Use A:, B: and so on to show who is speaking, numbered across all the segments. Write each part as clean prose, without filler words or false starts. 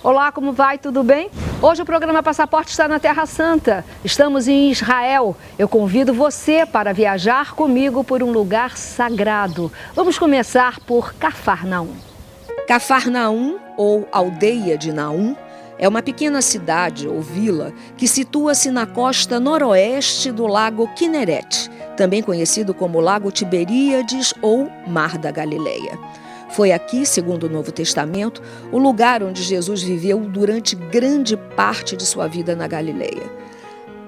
A: Olá, como vai? Tudo bem? Hoje o programa Passaporte está na Terra Santa. Estamos em Israel. Eu convido você para viajar comigo por um lugar sagrado. Vamos começar por Cafarnaum. Cafarnaum, ou Aldeia de Naum, é uma pequena cidade ou vila que situa-se na costa noroeste do Lago Quinerete, também conhecido como Lago Tiberíades ou Mar da Galileia. Foi aqui, segundo o Novo Testamento, o lugar onde Jesus viveu durante grande parte de sua vida na Galileia.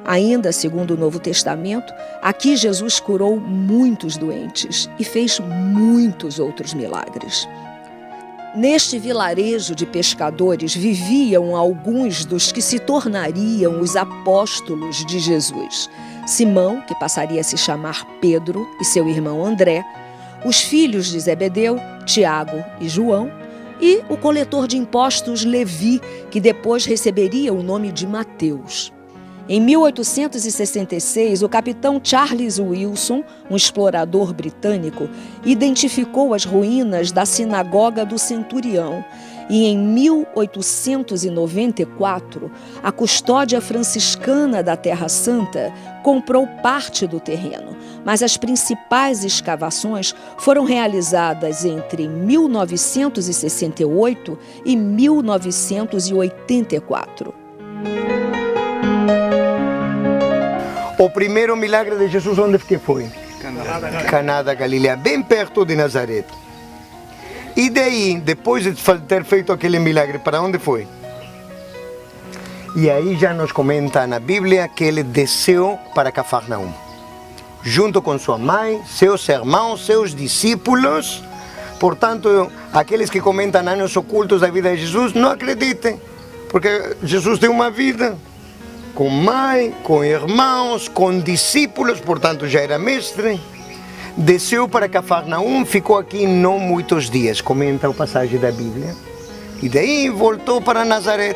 A: Ainda, segundo o Novo Testamento, aqui Jesus curou muitos doentes e fez muitos outros milagres. Neste vilarejo de pescadores viviam alguns dos que se tornariam os apóstolos de Jesus. Simão, que passaria a se chamar Pedro, e seu irmão André, os filhos de Zebedeu, Tiago e João, e o coletor de impostos Levi, que depois receberia o nome de Mateus. Em 1866, o capitão Charles Wilson, um explorador britânico, identificou as ruínas da Sinagoga do Centurião e, em 1894, a Custódia Franciscana da Terra Santa comprou parte do terreno, mas as principais escavações foram realizadas entre 1968 e 1984.
B: O primeiro milagre de Jesus, onde que foi? Caná da Galileia, bem perto de Nazaré. E daí, depois de ter feito aquele milagre, para onde foi? E aí já nos comenta na Bíblia que ele desceu para Cafarnaum, junto com sua mãe, seus irmãos, seus discípulos. Portanto, aqueles que comentam anos ocultos da vida de Jesus, não acreditem, porque Jesus tem uma vida com mãe, com irmãos, com discípulos, portanto já era mestre. Desceu para Cafarnaum, ficou aqui não muitos dias, comenta a passagem da Bíblia, e daí voltou para Nazaré.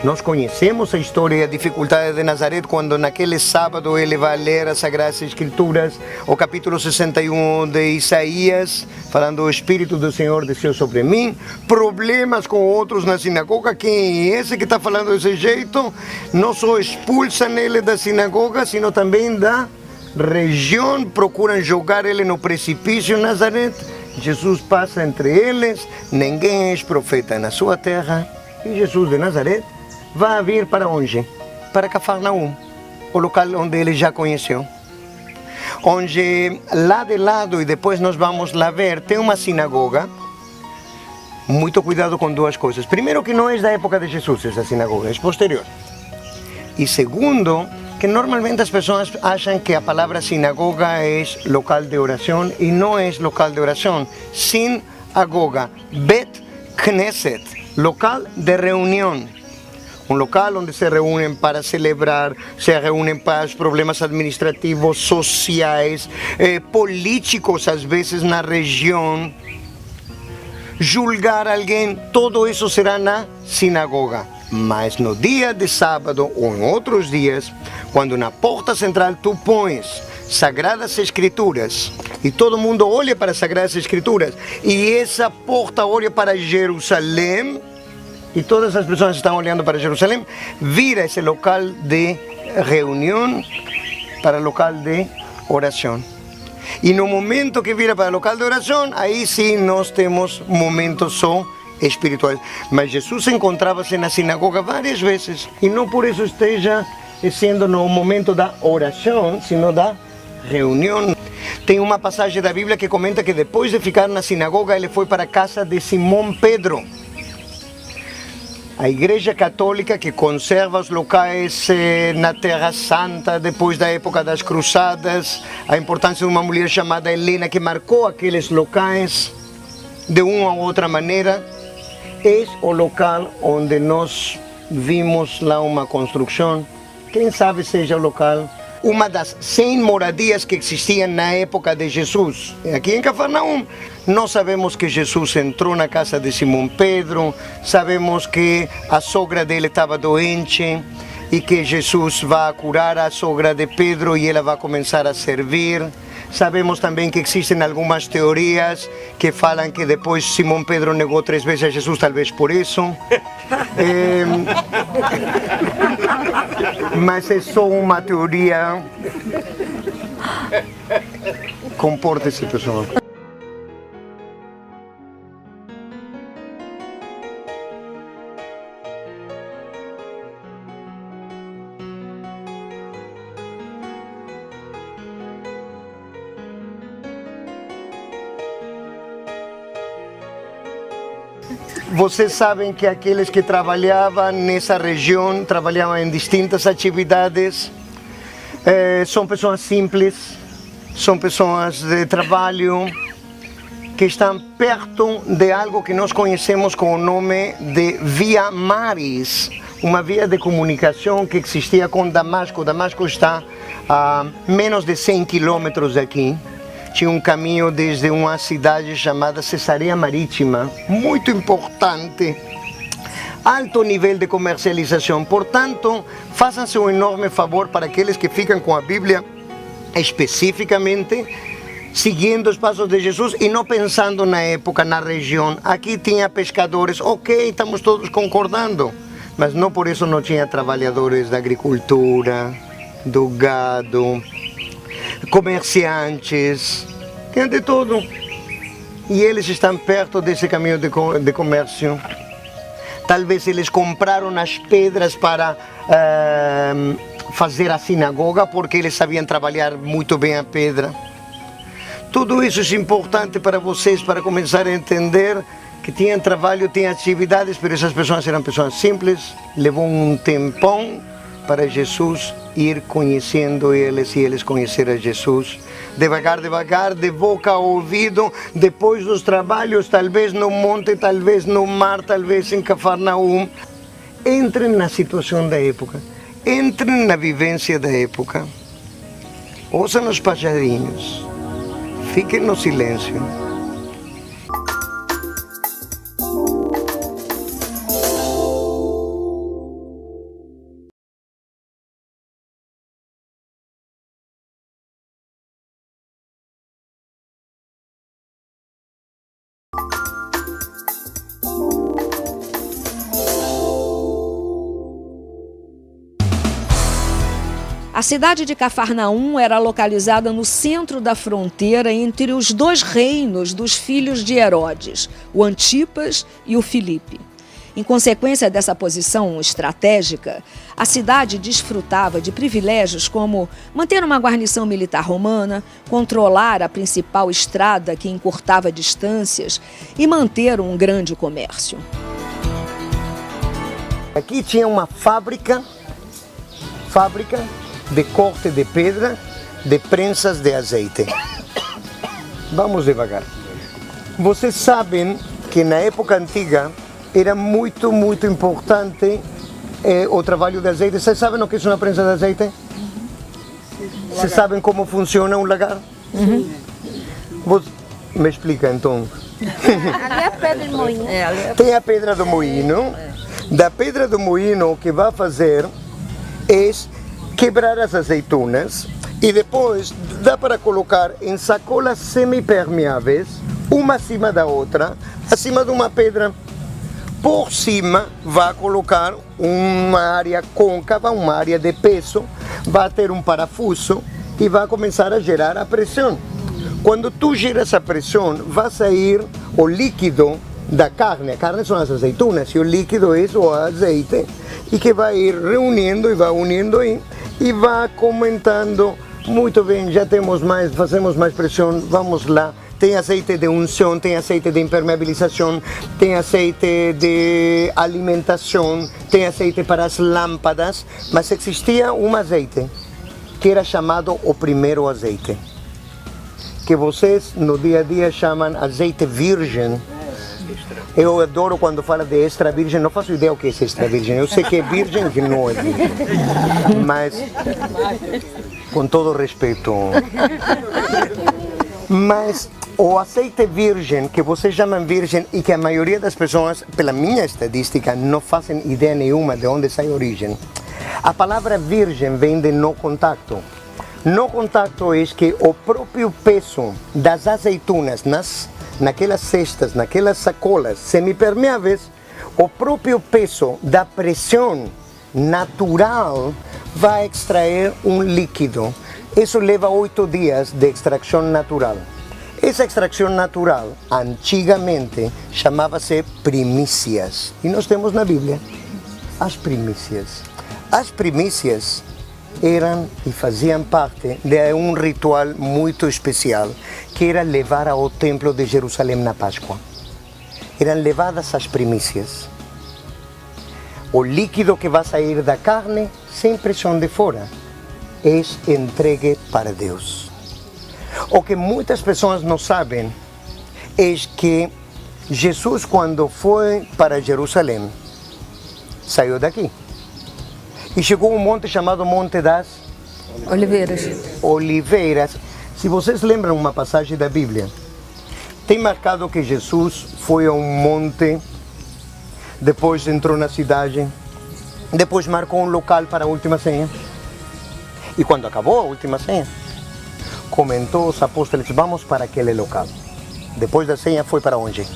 B: Nós conhecemos a história e a dificuldade de Nazaré quando naquele sábado ele vai ler as Sagradas Escrituras, o capítulo 61 de Isaías, falando: o Espírito do Senhor desceu sobre mim. Problemas com outros na sinagoga. Quem é esse que está falando desse jeito? Não só expulsam ele da sinagoga, sino também da região, procuram jogar ele no precipício. Nazaré, Jesus passa entre eles, ninguém é profeta na sua terra, e Jesus de Nazaré vai vir para onde? Para Cafarnaum, o local onde ele já conheceu. Onde lá de lado, e depois nós vamos lá ver, tem uma sinagoga. Muito cuidado com duas coisas. Primeiro, que não é da época de Jesus essa sinagoga, é posterior. E segundo, que normalmente as pessoas acham que a palavra sinagoga é local de oração, e não é local de oração. Sinagoga, Bet Knesset, local de reunião. Um local onde se reúnem para celebrar, se reúnem para os problemas administrativos, sociais, políticos, às vezes na região. Julgar alguém, tudo isso será na sinagoga. Mas no dia de sábado ou em outros dias, quando na porta central tu pões Sagradas Escrituras, e todo mundo olha para as Sagradas Escrituras, e essa porta olha para Jerusalém, e todas as pessoas estão olhando para Jerusalém, vira esse local de reunião para local de oração. E no momento que vira para local de oração, aí sim nós temos momentos só espirituais. Mas Jesus encontrava-se na sinagoga várias vezes, e não por isso esteja sendo no momento da oração, sino da reunião. Tem uma passagem da Bíblia que comenta que depois de ficar na sinagoga, ele foi para a casa de Simão Pedro. A Igreja Católica, que conserva os locais na Terra Santa depois da época das Cruzadas, a importância de uma mulher chamada Helena que marcou aqueles locais de uma ou outra maneira, é o local onde nós vimos lá uma construção. Quem sabe seja o local, uma das 100 moradias que existiam na época de Jesus. Aqui em Cafarnaum, nós sabemos que Jesus entrou na casa de Simão Pedro, sabemos que a sogra dele estava doente e que Jesus vai curar a sogra de Pedro e ela vai começar a servir. Sabemos também que existem algumas teorias que falam que depois Simão Pedro negou 3 vezes a Jesus, talvez por isso. Mas é só uma teoria. Comporte-se, pessoal. Vocês sabem que aqueles que trabalhavam nessa região, trabalhavam em distintas atividades, são pessoas simples, são pessoas de trabalho, que estão perto de algo que nós conhecemos com o nome de Via Maris, uma via de comunicação que existia com Damasco. Damasco está a menos de 100 quilômetros daqui. Tinha um caminho desde uma cidade chamada Cesareia Marítima, muito importante, alto nível de comercialização. Portanto, façam-se um enorme favor para aqueles que ficam com a Bíblia especificamente, seguindo os passos de Jesus e não pensando na época, na região. Aqui tinha pescadores, ok, estamos todos concordando, mas não por isso não tinha trabalhadores da agricultura, do gado, comerciantes, tem de tudo. E eles estão perto desse caminho de comércio. Talvez eles compraram as pedras para fazer a sinagoga, porque eles sabiam trabalhar muito bem a pedra. Tudo isso é importante para vocês, para começar a entender que tinham trabalho, tinham atividades, mas essas pessoas eram pessoas simples. Levou um tempão para Jesus ir conhecendo eles e eles conhecerem Jesus. Devagar, devagar, de boca ao ouvido, depois dos trabalhos, talvez no monte, talvez no mar, talvez em Cafarnaum. Entrem na situação da época, entrem na vivência da época. Ouçam os passarinhos, fiquem no silêncio.
A: A cidade de Cafarnaum era localizada no centro da fronteira entre os 2 reinos dos filhos de Herodes, o Antipas e o Filipe. Em consequência dessa posição estratégica, a cidade desfrutava de privilégios como manter uma guarnição militar romana, controlar a principal estrada que encurtava distâncias e manter um grande comércio.
B: Aqui tinha uma fábrica de corte de pedra, de prensas de azeite. Vamos devagar. Vocês sabem que na época antiga era muito importante o trabalho de azeite. Vocês sabem o que é uma prensa de azeite? Vocês sabem como funciona um lagar? Me explica então.
C: Ali é a pedra do moinho.
B: Tem a pedra do moinho. Da pedra do moinho, o que vai fazer é quebrar as azeitonas e depois dá para colocar em sacolas semipermeáveis, uma acima da outra, acima de uma pedra. Por cima vai colocar uma área côncava, uma área de peso, vai ter um parafuso e vai começar a gerar a pressão. Quando tu geras a pressão, vai sair o líquido da carne. A carne são as azeitonas e o líquido é o azeite, e que vai ir reunindo e vai unindo e vai comentando. Muito bem, já temos mais, fazemos mais pressão, vamos lá. Tem azeite de unção, tem azeite de impermeabilização, tem azeite de alimentação, tem azeite para as lâmpadas, mas existia um azeite que era chamado o primeiro azeite, que vocês no dia a dia chamam azeite virgem. Eu adoro quando fala de extra virgem, não faço ideia o que é extra virgem. Eu sei que é virgem e que não é virgem. Mas, com todo respeito. Mas o azeite virgem, que vocês chamam virgem e que a maioria das pessoas, pela minha estadística, não fazem ideia nenhuma de onde sai a origem. A palavra virgem vem de no contato. No contacto é que o próprio peso das azeitonas naquelas cestas, naquelas sacolas semipermeáveis, o próprio peso da pressão natural vai extrair um líquido. Isso leva 8 dias de extração natural. Essa extração natural, antigamente, chamava-se primícias. E nós temos na Bíblia as primícias. As primícias eram e faziam parte de um ritual muito especial, que era levar ao templo de Jerusalém na Páscoa. Eram levadas as primícias. O líquido que vai sair da carne, sem pressão de fora, é entregue para Deus. O que muitas pessoas não sabem é que Jesus, quando foi para Jerusalém, saiu daqui e chegou a um monte chamado Monte das Oliveiras. Se vocês lembram uma passagem da Bíblia, tem marcado que Jesus foi a um monte, depois entrou na cidade, depois marcou um local para a última ceia. E quando acabou a última ceia, comentou aos apóstolos: vamos para aquele local. Depois da ceia foi para onde?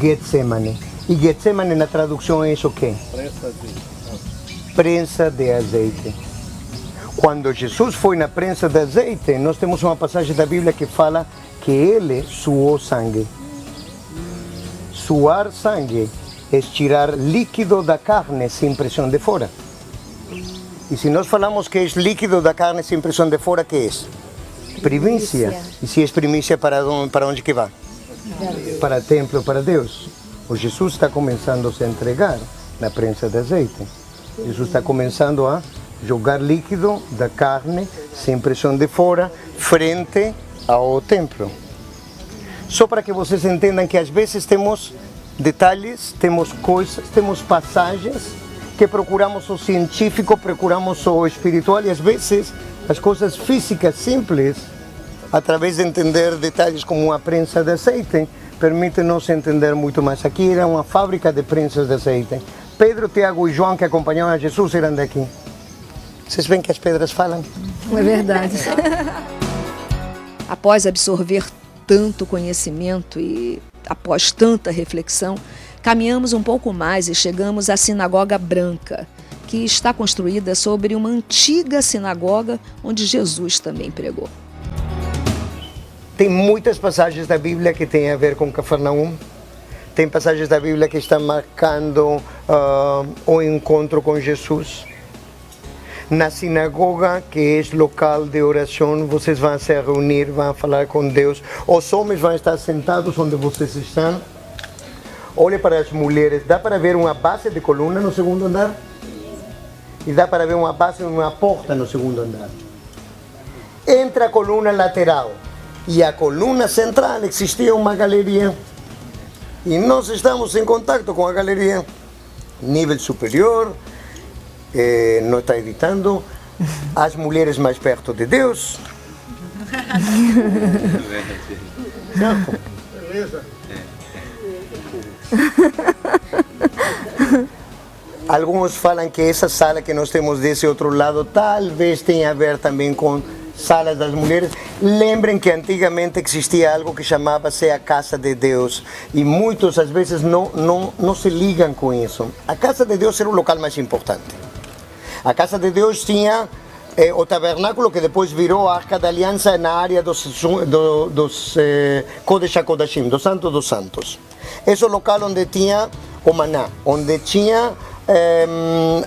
B: Getsemane. E Getsemane na tradução é isso o quê? Prensa de azeite. Quando Jesus foi na prensa de azeite, nós temos uma passagem da Bíblia que fala que ele suou sangue. Suar sangue é tirar líquido da carne sem pressão de fora. E se nós falamos que é líquido da carne sem pressão de fora, que é? Primícia. E se é primícia, para onde que vai? Para o templo, para Deus. O Jesus está começando a se entregar na prensa de azeite. Jesus está começando a jogar líquido da carne sem pressão de fora frente ao templo. Só para que vocês entendam que às vezes temos detalhes, temos coisas, temos passagens que procuramos o científico, procuramos o espiritual, e às vezes as coisas físicas simples, através de entender detalhes como uma prensa de azeite, permite-nos entender muito mais. Aqui era uma fábrica de prensas de azeite. Pedro, Tiago e João, que acompanhavam a Jesus, eram daqui. Vocês veem que as pedras falam?
A: É verdade. Após absorver tanto conhecimento e após tanta reflexão, caminhamos um pouco mais e chegamos à Sinagoga Branca, que está construída sobre uma antiga sinagoga onde Jesus também pregou.
B: Tem muitas passagens da Bíblia que têm a ver com Cafarnaum. Tem passagens da Bíblia que estão marcando o encontro com Jesus. Na sinagoga, que é local de oração, vocês vão se reunir, vão falar com Deus. Os homens vão estar sentados onde vocês estão. Olhe para as mulheres. Dá para ver uma base de coluna no segundo andar? E dá para ver uma base, uma porta no segundo andar. Entre a coluna lateral e a coluna central existia uma galeria. E nós estamos em contato com a galeria. Nível superior, não está editando, as mulheres mais perto de Deus. Certo? Beleza. Alguns falam que essa sala que nós temos desse outro lado talvez tenha a ver também com salas das mulheres. Lembrem que antigamente existia algo que chamava-se a Casa de Deus, e muitos às vezes não se ligam com isso. A Casa de Deus era o local mais importante. A Casa de Deus tinha o tabernáculo, que depois virou a Arca da Aliança, na área dos Kodesh HaKodashim, do Santo dos Santos. Esse é o local onde tinha o maná, onde tinha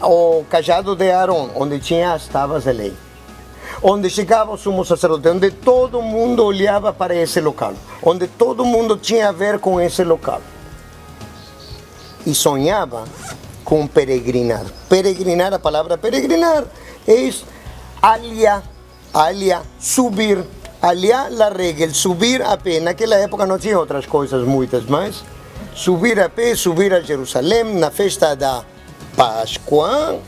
B: o cajado de Arão, onde tinha as tábuas de lei, onde chegava o sumo sacerdote, onde todo mundo olhava para esse local, onde todo mundo tinha a ver com esse local. E sonhava com peregrinar. Peregrinar, a palavra peregrinar é aliar, subir. Aliar a regra, subir a pé. Naquela época não tinha outras coisas muitas, mas subir a pé, subir a Jerusalém, na festa da Páscoa,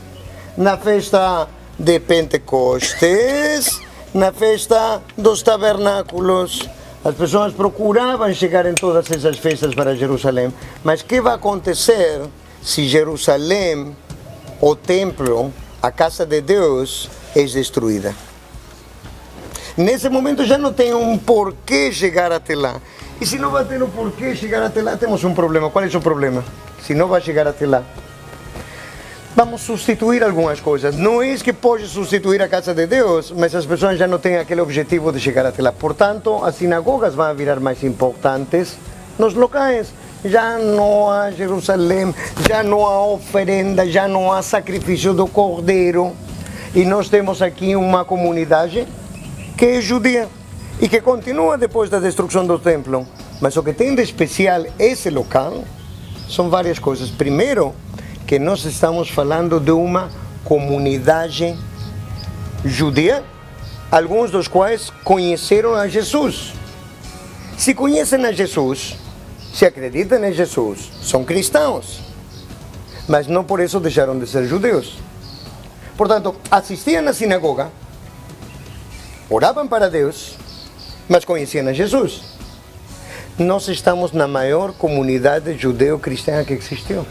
B: na festa de Pentecostes, na festa dos tabernáculos. As pessoas procuravam chegar em todas essas festas para Jerusalém. Mas o que vai acontecer se Jerusalém, o templo, a casa de Deus, é destruída? Nesse momento já não tem um porquê chegar até lá. E se não vai ter um porquê chegar até lá, temos um problema. Qual é o problema? Se não vai chegar até lá, vamos substituir algumas coisas. Não é que pode substituir a casa de Deus, mas as pessoas já não têm aquele objetivo de chegar até lá. Portanto, as sinagogas vão virar mais importantes nos locais. Já não há Jerusalém, já não há oferenda, já não há sacrifício do cordeiro. E nós temos aqui uma comunidade que é judia e que continua depois da destruição do templo. Mas o que tem de especial esse local são várias coisas. Primeiro, que nós estamos falando de uma comunidade judia, alguns dos quais conheceram a Jesus. Se conhecem a Jesus, se acreditam em Jesus, são cristãos, mas não por isso deixaram de ser judeus. Portanto, assistiam à sinagoga, oravam para Deus, mas conheciam a Jesus. Nós estamos na maior comunidade judeu-cristã que existiu.